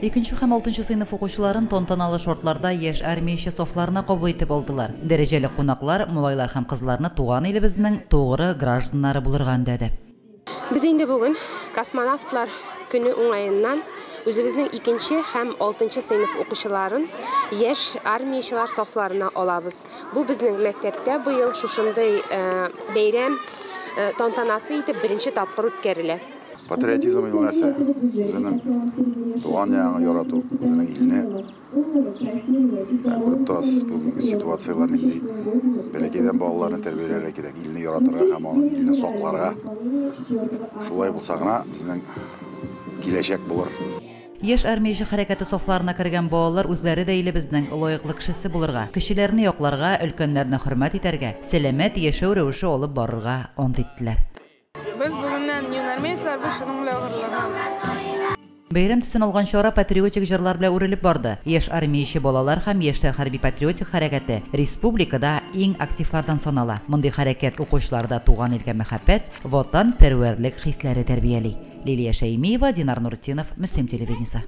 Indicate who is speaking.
Speaker 1: 2 һәм 6 сыйныф укучыларын тантаналы шартларда яшь армия софларына кабул итеп алдылар. Дәрәҗәле кунаклар, малайлар һәм кызларны туган илебезнең тугры гражданнары булырга өндәде.
Speaker 2: Без инде бүген космонавтлар көне уңаеннан үзебезнең 2 һәм 6 сыйныф укучыларын яшь армиячылар софларына алабыз. Бу безнең мәктәптә быел шушындай бәйрәм тантанасы итеп беренче тапкыр үткәрелә.
Speaker 3: Патриотизм ил нәрсә? Безнең туган ягын ярату, безнең илне. Күреп торасыз бүгенге ситуациялар нинди. Бәләкәйдән балаларны тәрбияләргә кирәк, илне яратырга һәм аны илне сакларга. Шулай булса гына безнең киләчәк булыр.
Speaker 1: Яшь армия хәрәкәте софларына кергән балалар үзләре дә илебезнең лаеклы кешесе булырга, кешеләрне якларга, өлкәннәрне хөрмәт итәргә, сәламәт яшәү рәвеше алып барырга ант иттеләр.
Speaker 4: Biz бүгеннән юнармейслар бушының белән горурланабыз.
Speaker 1: Бәйрәм төсен алган чара патриотик җырлар белән үрелеп барды. Яшь армия балалар һәм яшьләр хәрби патриотик хәрәкәте республикада иң активлардан санала. Мондый хәрәкәт укучыларда туган илгә мәхәббәт, ватан пәрвәрлек хисләре тәрбияли. Лилия Шәймиева, Динар Нуртдинов, Мөслим телевидениесе.